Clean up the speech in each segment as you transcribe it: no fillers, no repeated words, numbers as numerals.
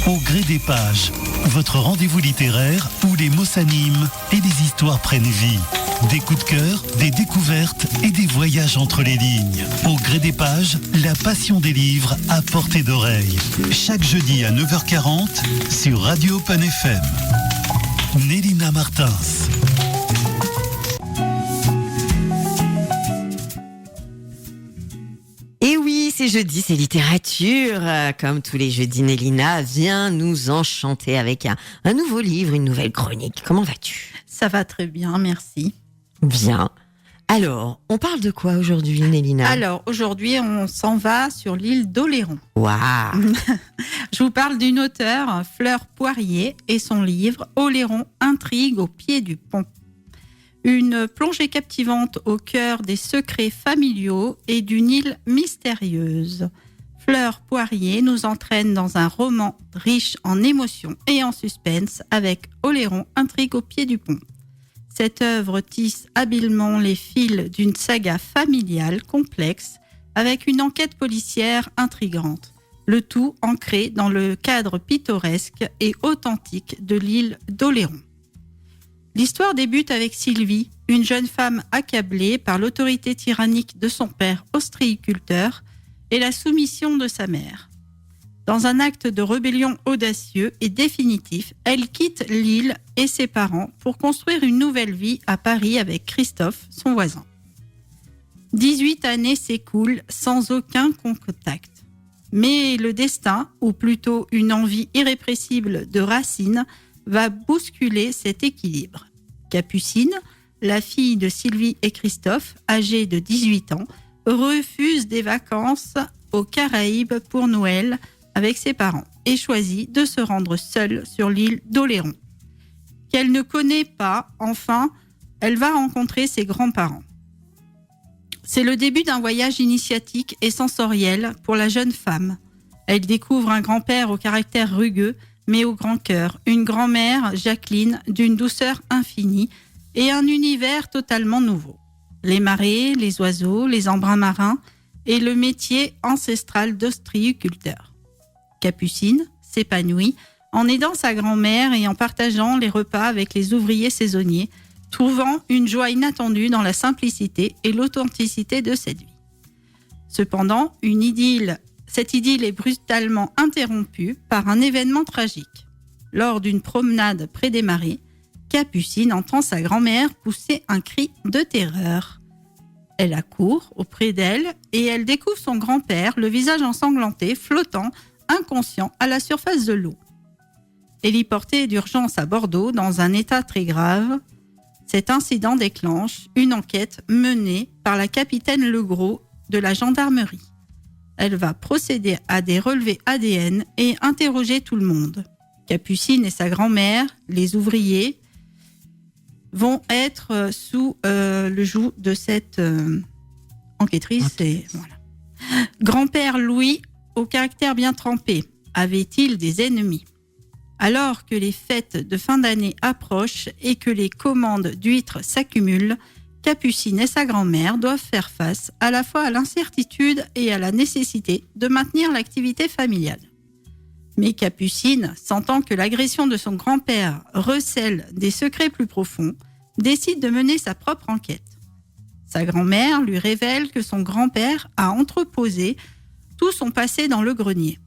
Au gré des pages, votre rendez-vous littéraire où les mots s'animent et les histoires prennent vie. Des coups de cœur, des découvertes et des voyages entre les lignes. Au gré des pages, la passion des livres à portée d'oreille. Chaque jeudi à 9h40 sur Radio Open FM. Nélina Martins. Et oui, c'est jeudi, c'est littérature. Comme tous les jeudis, Nélina vient nous enchanter avec un nouveau livre, une nouvelle chronique. Comment vas-tu ? Ça va très bien, merci. Bien. Alors, on parle de quoi aujourd'hui, Nélina ? Alors, aujourd'hui, on s'en va sur l'île d'Oléron. Waouh ! Je vous parle d'une auteure, Fleur Poirier, et son livre « Oléron, intrigue au pied du pont ». Une plongée captivante au cœur des secrets familiaux et d'une île mystérieuse. Fleur Poirier nous entraîne dans un roman riche en émotions et en suspense avec Oléron, intrigue au pied du pont. Cette œuvre tisse habilement les fils d'une saga familiale complexe avec une enquête policière intrigante. Le tout ancré dans le cadre pittoresque et authentique de l'île d'Oléron. L'histoire débute avec Sylvie, une jeune femme accablée par l'autorité tyrannique de son père ostréiculteur et la soumission de sa mère. Dans un acte de rébellion audacieux et définitif, elle quitte l'île et ses parents pour construire une nouvelle vie à Paris avec Christophe, son voisin. 18 années s'écoulent sans aucun contact. Mais le destin, ou plutôt une envie irrépressible de Racine, va bousculer cet équilibre. Capucine, la fille de Sylvie et Christophe, âgée de 18 ans, refuse des vacances aux Caraïbes pour Noël avec ses parents et choisit de se rendre seule sur l'île d'Oléron. Qu'elle ne connaît pas, enfin, elle va rencontrer ses grands-parents. C'est le début d'un voyage initiatique et sensoriel pour la jeune femme. Elle découvre un grand-père au caractère rugueux, mais au grand cœur, une grand-mère, Jacqueline, d'une douceur infinie, et un univers totalement nouveau. Les marées, les oiseaux, les embruns marins, et le métier ancestral d'ostréiculteur. Capucine s'épanouit en aidant sa grand-mère et en partageant les repas avec les ouvriers saisonniers, trouvant une joie inattendue dans la simplicité et l'authenticité de cette vie. Cependant, cette idylle est brutalement interrompue par un événement tragique. Lors d'une promenade près des marées, Capucine entend sa grand-mère pousser un cri de terreur. Elle accourt auprès d'elle et elle découvre son grand-père, le visage ensanglanté, flottant, inconscient à la surface de l'eau. Héliporté d'urgence à Bordeaux dans un état très grave, cet incident déclenche une enquête menée par la capitaine Legros de la gendarmerie. Elle va procéder à des relevés ADN et interroger tout le monde. Capucine et sa grand-mère, les ouvriers, vont être sous le joug de cette enquêtrice. Et voilà. Grand-père Louis, au caractère bien trempé, avait-il des ennemis ? Alors que les fêtes de fin d'année approchent et que les commandes d'huîtres s'accumulent, Capucine et sa grand-mère doivent faire face à la fois à l'incertitude et à la nécessité de maintenir l'activité familiale. Mais Capucine, sentant que l'agression de son grand-père recèle des secrets plus profonds, décide de mener sa propre enquête. Sa grand-mère lui révèle que son grand-père a entreposé tout son passé dans le grenier.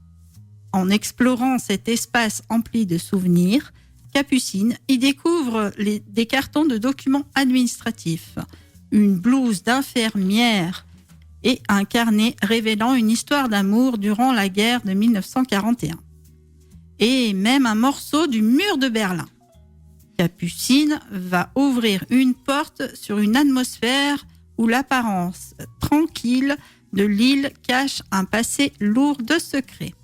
En explorant cet espace empli de souvenirs, Capucine y découvre des cartons de documents administratifs, une blouse d'infirmière et un carnet révélant une histoire d'amour durant la guerre de 1941. Et même un morceau du mur de Berlin. Capucine va ouvrir une porte sur une atmosphère où l'apparence tranquille de l'île cache un passé lourd de secrets.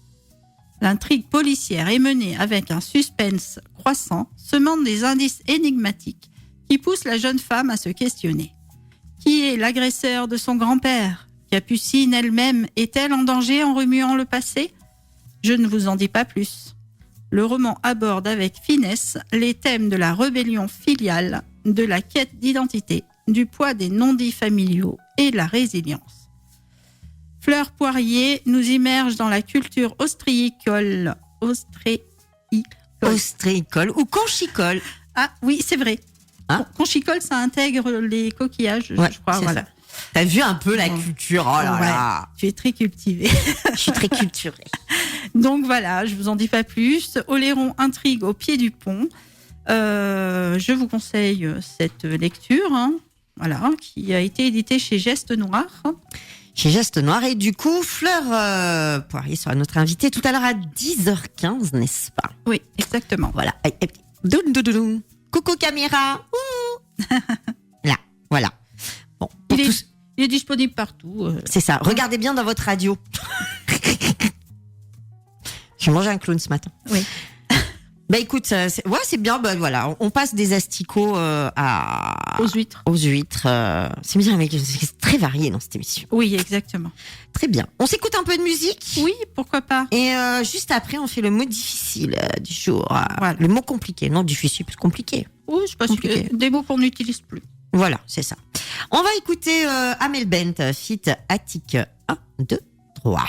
L'intrigue policière est menée avec un suspense croissant, semant des indices énigmatiques qui poussent la jeune femme à se questionner. Qui est l'agresseur de son grand-père ? Capucine elle-même est-elle en danger en remuant le passé ? Je ne vous en dis pas plus. Le roman aborde avec finesse les thèmes de la rébellion filiale, de la quête d'identité, du poids des non-dits familiaux et de la résilience. Fleur Poirier nous immerge dans la culture ostréicole Ostréicole ou conchicole. Ah oui, c'est vrai. Hein Conchicole, ça intègre les coquillages, Ouais, je crois. c'est Voilà. ça. T'as vu un peu la culture. Oh là là. Tu es très cultivée. Je suis très culturée. Donc voilà, je vous en dis pas plus. Oléron intrigue au pied du pont. Je vous conseille cette lecture, voilà, qui a été éditée chez Geste Noir. Chez Geste Noir. Et du coup, Fleur Poirier sera notre invitée tout à l'heure à 10h15, n'est-ce pas? Oui, exactement. Voilà. Doun, doun, doun, doun. Coucou caméra. Ouh. Là, voilà. Bon, pour tous. Il est disponible partout. C'est ça. Regardez bien dans votre radio. J'ai mangé un clown ce matin. Oui. Bah écoute, c'est bien. Bah voilà, on passe des asticots Aux huîtres. Aux huîtres. C'est bien, mais c'est très varié dans cette émission. Oui, exactement. Très bien. On s'écoute un peu de musique. Oui, pourquoi pas. Et juste après, on fait le mot difficile du jour. Voilà. Le mot compliqué. Non, difficile, plus compliqué. Oui, je pense Compliqué. que des mots qu'on n'utilise plus. Voilà, c'est ça. On va écouter Amel Bent, feat Attic 1, 2, 3.